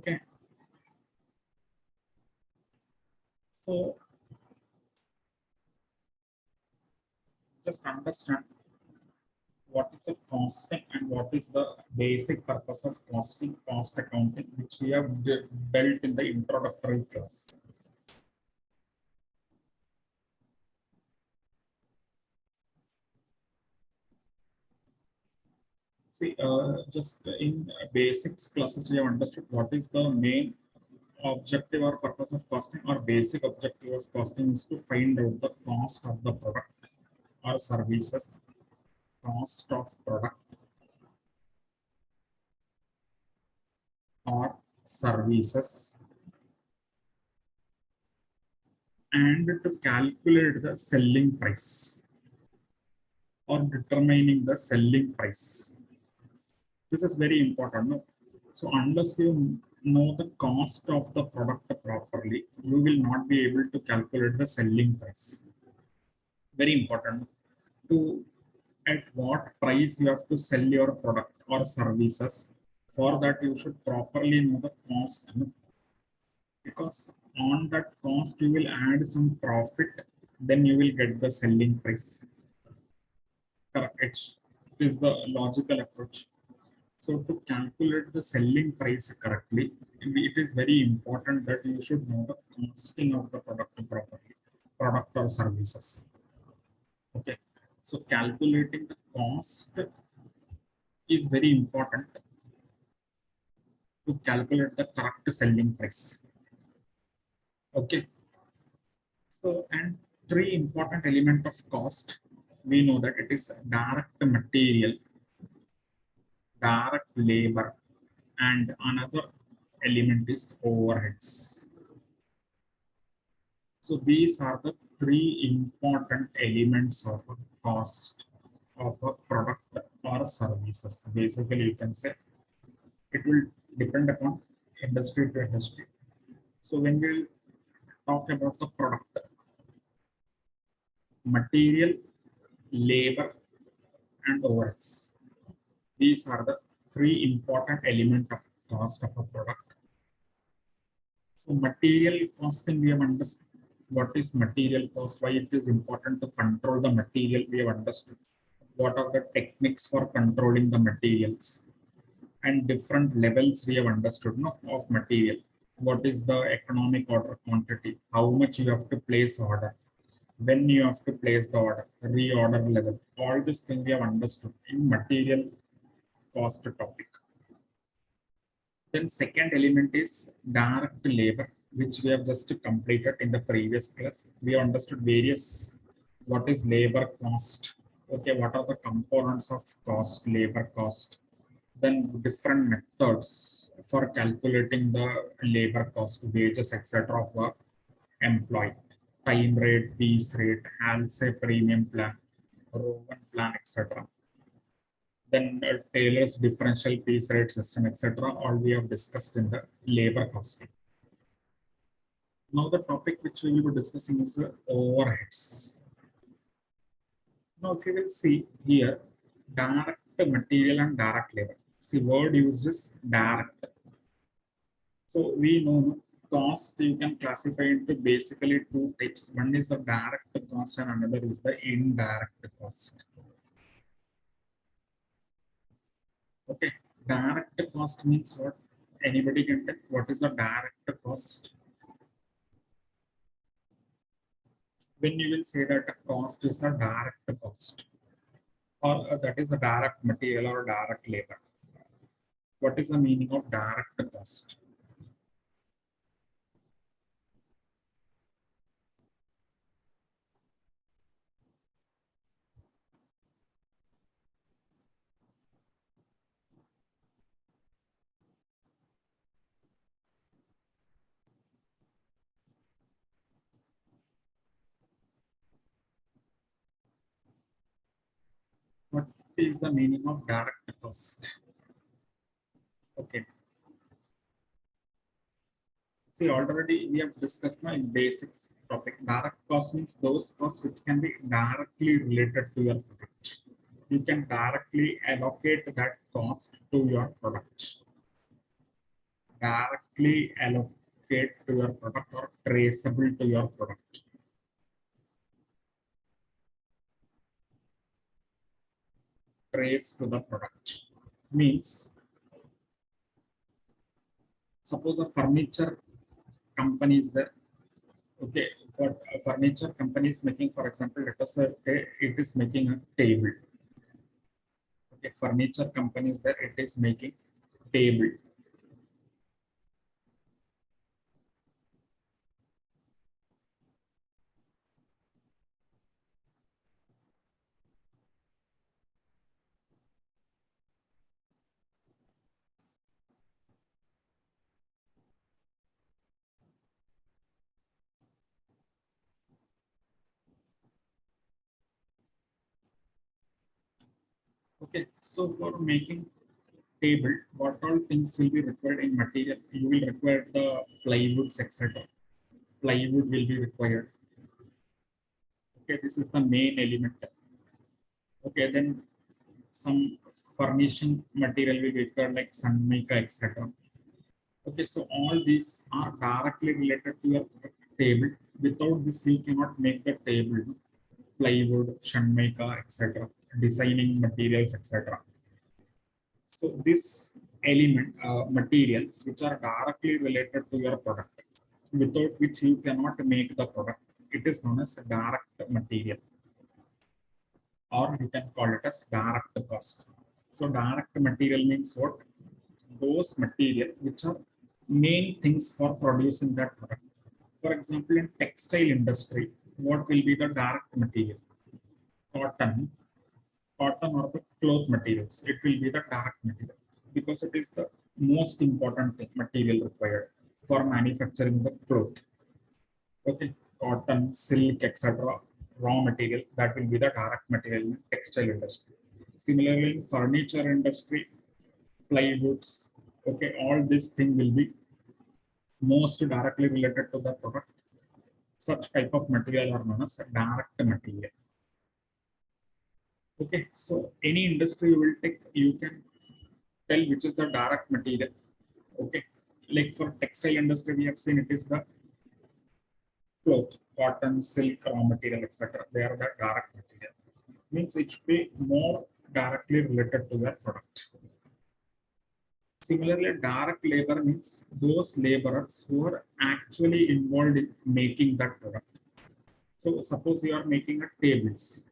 Okay. So just understand what is the costing and what is the basic purpose of costing, cost accounting, which we have built in the introductory class. See, just in basics classes, we have understood what is the main objective or purpose of costing, or basic objective of costing is to find out the cost of the product or services, cost of product or services, and to calculate the selling price or determining the selling price. This is very important. No? So unless you know the cost of the product properly, you will not be able to calculate the selling price. Very important. To at what price you have to sell your product or services. For that, you should properly know the cost. No? Because on that cost, you will add some profit, then you will get the selling price. Correct. It is the logical approach. So to calculate the selling price correctly, it is very important that you should know the costing of the product properly, product or services. Okay. So calculating the cost is very important to calculate the correct selling price. Okay. So, and three important element of cost. We know that it is direct material, direct labor, and another element is overheads. So these are the three important elements of a cost of a product or services. Basically, you can say it will depend upon industry to industry. So when we talk about the product, material, labor, and overheads. These are the three important elements of cost of a product. So material costing, we have understood what is material cost, why it is important to control the material, we have understood. What are the techniques for controlling the materials, and different levels we have understood of material. What is the economic order quantity, how much you have to place order, when you have to place the order, reorder level, all these things we have understood in material cost topic. Then second element is direct labor, which we have just completed in the previous class. We have understood various, what is labor cost, okay, what are the components of cost, labor cost, then different methods for calculating the labor cost, wages, etc. of the employee, time rate, piece rate, Halsey premium plan, Rowan plan, etc. Then Taylor's differential piece rate system, etc. All we have discussed in the labor costing. Now the topic which we will be discussing is the overheads. Now if you will see here, direct material and direct labor. See, word used is direct. So we know cost you can classify into basically two types. One is the direct cost and another is the indirect cost. Okay, direct cost means what? Anybody can tell what is the direct cost? When you will say that a cost is a direct cost, or that is a direct material or direct labor. What is the meaning of direct cost? What is the meaning of direct cost? Okay. See, already we have discussed now in basics topic. Direct cost means those costs which can be directly related to your product. You can directly allocate that cost to your product. directly allocate to your product or traceable to your product. Trace to the product means, suppose a furniture company is there. Okay, for a furniture company is making, for example, let us say it is making a table. Okay, furniture company is there, it is making table. Okay, so for making table, what all things will be required in material? You will require the plywoods, etc. Plywood will be required. Okay, this is the main element. Okay, then some furnishing material will be required like sunmaker, etc. Okay, so all these are directly related to your table. Without this, you cannot make the table. Plywood, sunmaker, etc. Designing materials, etc. So this element, materials which are directly related to your product, without which you cannot make the product, it is known as direct material, or you can call it as direct cost. So direct material means what? Those material which are main things for producing that product. For example, in textile industry, what will be the direct material? Cotton, cotton or the cloth materials. It will be the direct material because it is the most important material required for manufacturing the cloth. Okay, cotton, silk, etc. Raw material, that will be the direct material in textile industry. Similarly, in furniture industry, plywoods, okay, all this thing will be most directly related to the product. Such type of material are known as direct material. Okay, so any industry you will take, you can tell which is the direct material. Okay, like for textile industry, we have seen it is the cloth, cotton, silk, raw material, etc. They are the direct material. Means it should be more directly related to their product. Similarly, direct labor means those laborers who are actually involved in making that product. So suppose you are making a tables.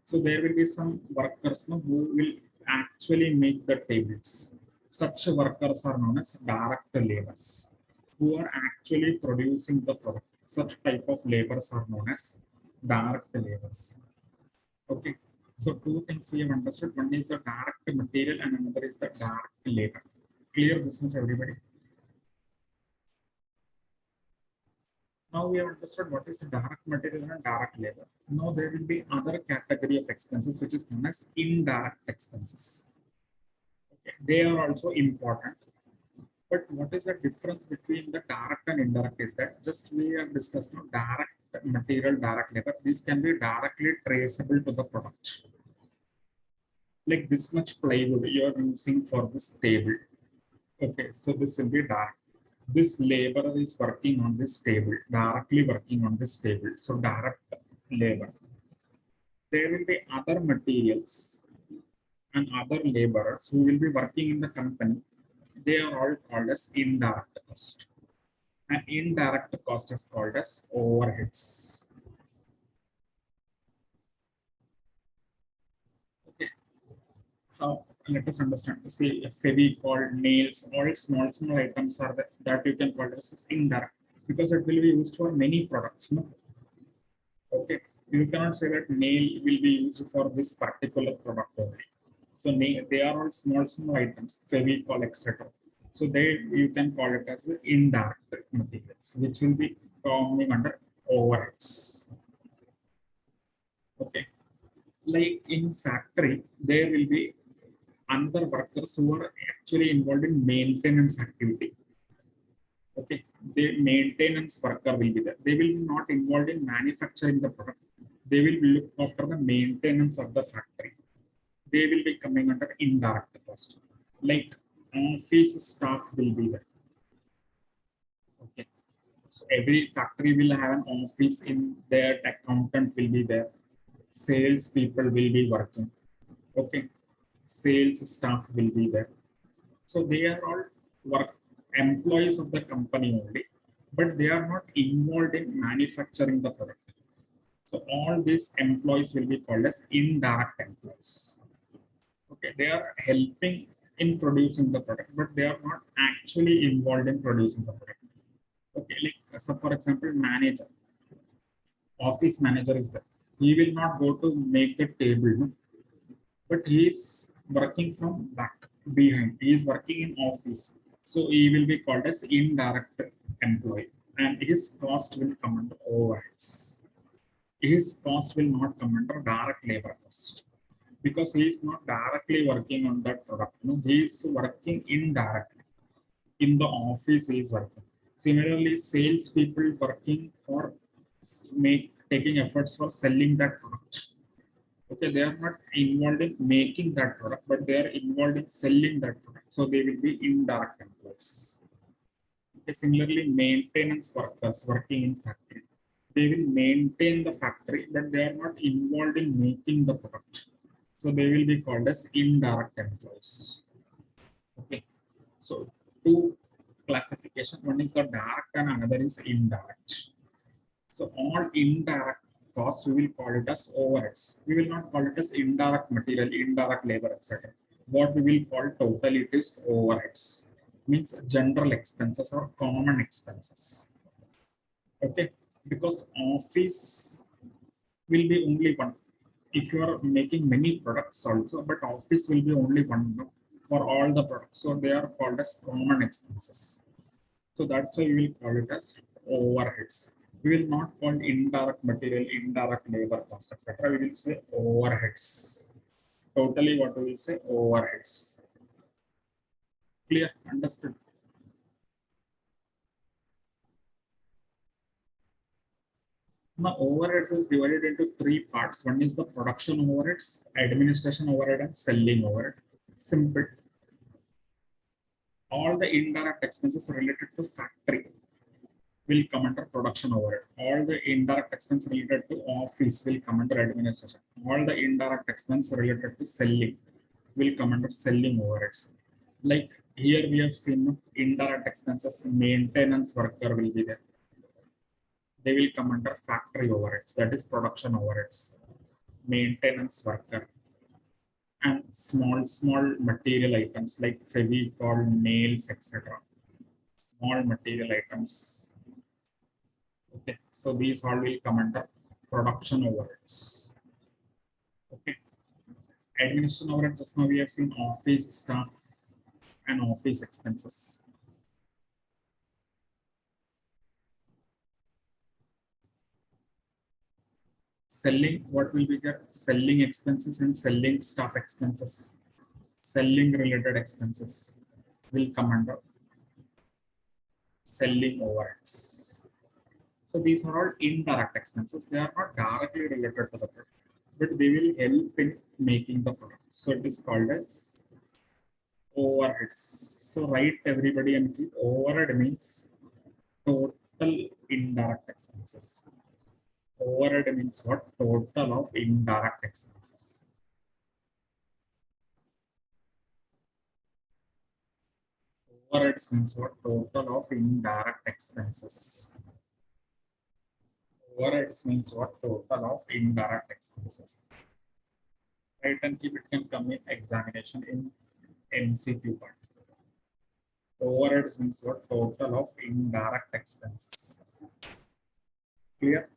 So there will be some workers who will actually make the tables. Such workers are known as direct laborers who are actually producing the product. Such type of laborers are known as direct laborers. Okay. So two things we have understood. One is the direct material and another is the direct labor. Clear this much, everybody? Now we have understood what is the direct material and direct labor. Now there will be other category of expenses which is known as indirect expenses. Okay. They are also important. But what is the difference between the direct and indirect is that just we have discussed now direct material, direct labor. These can be directly traceable to the product. Like this much plywood you are using for this table. Okay, so this will be direct. This laborer is working on this table, directly working on this table. So direct labor. There will be other materials and other laborers who will be working in the company. They are all called as indirect cost. And indirect cost is called as overheads. Okay. Let us understand. See, Fevicol, nails, all small items are that you can call as indirect because it will be used for many products. No? Okay. You cannot say that nail will be used for this particular product only. So they are all small items, Fevicol, etc. So you can call it as indirect materials, which will be coming under overheads. Okay. Like in factory, there will be other workers who are actually involved in maintenance activity. Okay, the maintenance worker will be there. They will be not involved in manufacturing the product. They will look after the maintenance of the factory. They will be coming under indirect cost. Like office staff will be there. So every factory will have an office in there, accountant will be there, sales people will be working. Okay, sales staff will be there. So they are all work employees of the company only, but they are not involved in manufacturing the product. So all these employees will be called as indirect employees. Okay, they are helping in producing the product, but they are not actually involved in producing the product. Okay, like so for example, manager, office manager is there. He will not go to make the table, no? But he is working from back behind. He is working in office. So he will be called as indirect employee, and his cost will come under overheads. His cost will not come under direct labor cost because he is not directly working on that product. No, he is working indirectly. In the office, he is working. Similarly, sales people working for taking efforts for selling that product. Okay, they are not involved in making that product, but they are involved in selling that product. So they will be indirect employees. Okay, similarly, maintenance workers working in factory, they will maintain the factory, but they are not involved in making the product. So they will be called as indirect employees. Okay, so two classification. One is the direct and another is indirect. So all indirect cost, we will call it as overheads. We will not call it as indirect material, indirect labor, etc. What we will call total, it is overheads. Means general expenses or common expenses. Okay, because office will be only one. If you are making many products also, but office will be only one, no, for all the products. So they are called as common expenses. So that's why we will call it as overheads. We will not call indirect material, indirect labor cost, etc. We will say overheads. Totally, what we will say, overheads. Clear? Understood? Now, overheads is divided into three parts. One is the production overheads, administration overhead, and selling overhead. Simple. All the indirect expenses related to factory will come under production overhead. All the indirect expense related to office will come under administration. All the indirect expense related to selling will come under selling overheads. Like here we have seen indirect expenses, maintenance worker will be there. They will come under factory overheads, that is production overheads, maintenance worker, and small material items like Fevicol, nails, etc. Small material items. Okay, so these all will come under production overheads. Okay, administration overhead, just now we have seen office staff and office expenses. Selling, what will be there? Selling expenses and selling staff expenses. Selling related expenses will come under selling overheads. So these are all indirect expenses. They are not directly related to the product, but they will help in making the product. So it is called as overheads. So write everybody and keep overhead means total indirect expenses. Overhead means what? Total of indirect expenses. Overheads means what? Total of indirect expenses. Overheads means what? Total of indirect expenses. Right, and keep, it can come in examination in MCQ part. Overheads means what? Total of indirect expenses. Clear?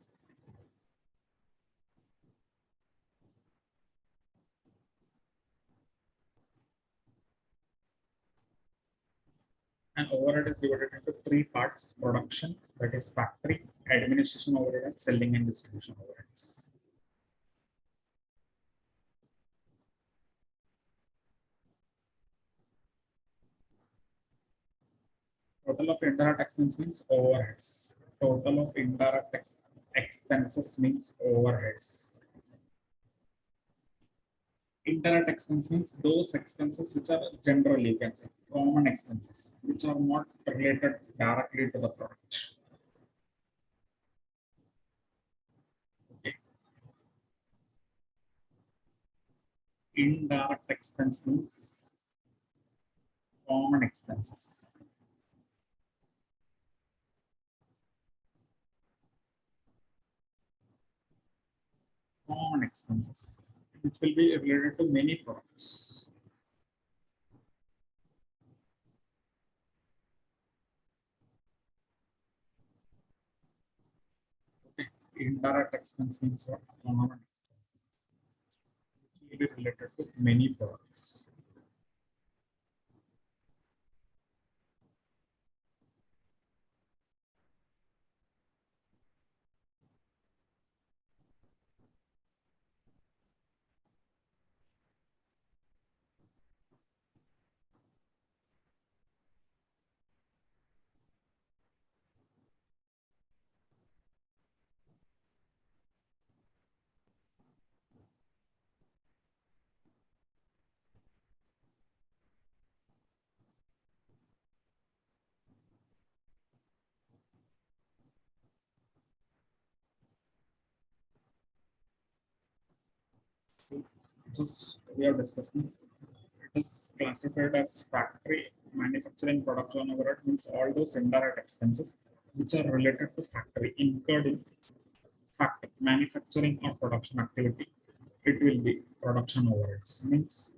And overhead is divided into three parts: production, that is factory, administration overhead, and selling and distribution overheads. Total of indirect expense means overheads. Total of indirect expenses means overheads. Indirect expense means those expenses which are general, you can say, common expenses, which are not related directly to the product. Indirect expense means common expenses. Common expenses, which will be related to many products. Okay. Indirect expense means what? Common expenses, which will be related to many products. So just we are discussing. It is classified as factory manufacturing production overhead means all those indirect expenses which are related to factory incurred in factory manufacturing or production activity. It will be production overheads. Means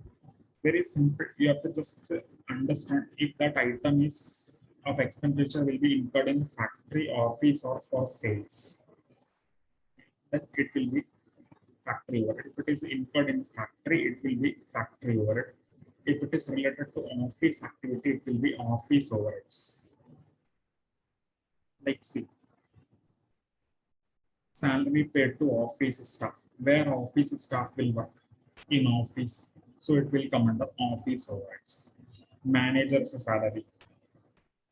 very simple. You have to just understand if that item is of expenditure will be incurred in factory, office, or for sales. That it will be factory overhead. If it is incurred in factory, it will be factory overhead. If it is related to office activity, it will be office overheads. Like see, salary paid to office staff. Where office staff will work? In office. So it will come under office overheads. Manager's salary.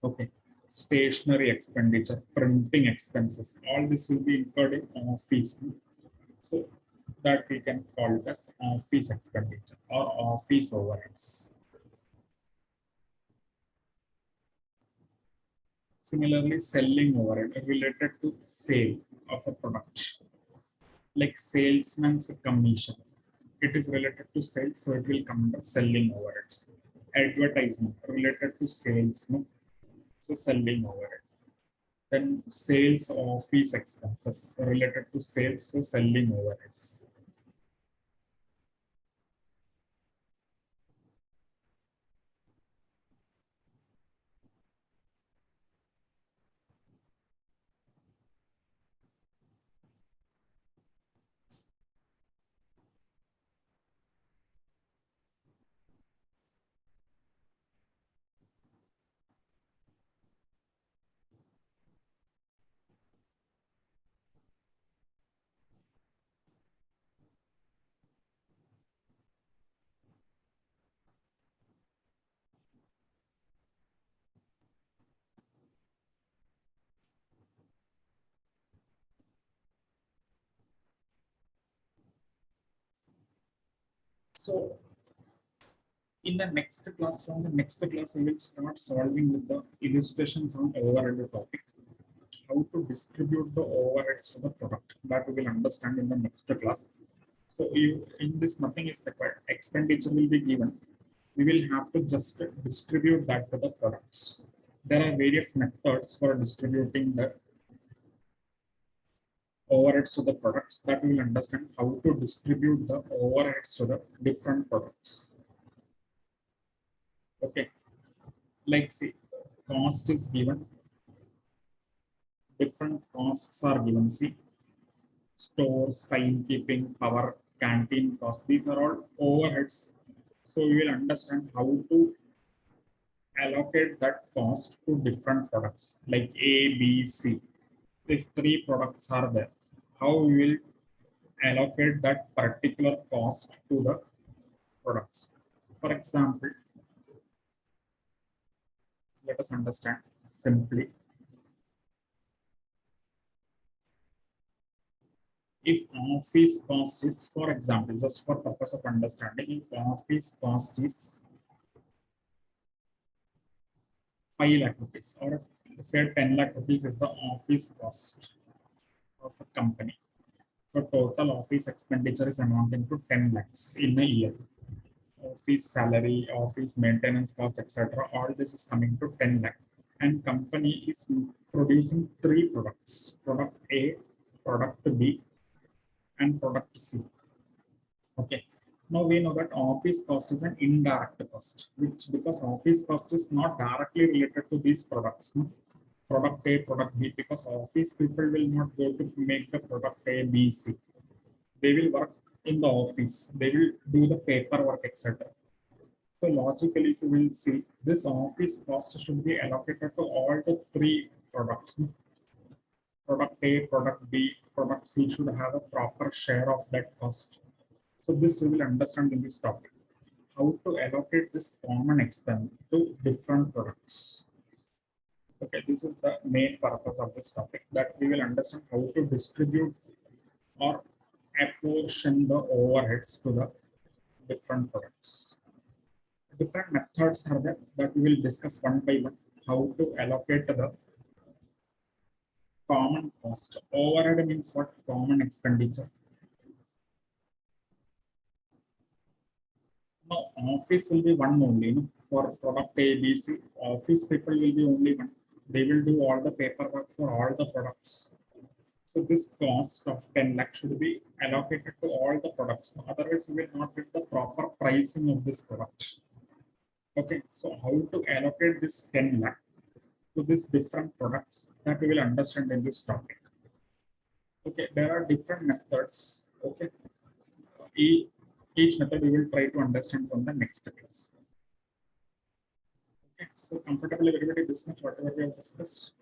Okay. Stationary expenditure, printing expenses. All this will be incurred in office. So that we can call it as office expenditure or office overheads. Similarly, selling overhead related to sale of a product, like salesman's commission. It is related to sales, so it will come under selling overheads. Advertisement related to sales, no? So selling overhead. Then sales office expenses related to sales, so selling overheads. So in the next class, from the next class, we will start solving with the illustrations on overhead topic. How to distribute the overheads to the product, that we will understand in the next class. So you, in this nothing is required. Expenditure will be given. We will have to just distribute that to the products. There are various methods for distributing the overheads to the products, that we will understand how to distribute the overheads to the different products. Okay, like see, cost is given. Different costs are given. See, stores, timekeeping, power, canteen costs. These are all overheads. So we will understand how to allocate that cost to different products like A, B, C. If three products are there, how we will allocate that particular cost to the products. For example, let us understand simply. If office cost is, for example, just for purpose of understanding, if office cost is 5 lakh rupees, or say 10 lakh rupees is the office cost of a company. So total office expenditure is amounting to 10 lakhs in a year. office salary, office maintenance cost, etc. All this is coming to 10 lakh. And company is producing three products: product A, product B, and product C. Okay. Now we know that office cost is an indirect cost, which because office cost is not directly related to these products. No? Product A, product B, because office people will not go to make the product A, B, C. They will work in the office. They will do the paperwork, etc. So logically, if you will see, this office cost should be allocated to all the three products. Product A, product B, product C should have a proper share of that cost. So this we will understand in this topic. How to allocate this common expense to different products. Okay, this is the main purpose of this topic, that we will understand how to distribute or apportion the overheads to the different products. Different methods are there that we will discuss one by one. How to allocate the common cost. Overhead means what? Common expenditure. No, office will be one only. No? For product A, B, C, office people will be only one. They will do all the paperwork for all the products. So this cost of 10 lakh should be allocated to all the products. Otherwise, you will not get the proper pricing of this product. Okay, so how to allocate this 10 lakh to these different products, that we will understand in this topic. Okay, there are different methods. Okay, each method we will try to understand from the next class. Okay, so comfortably everybody, this much whatever we have discussed.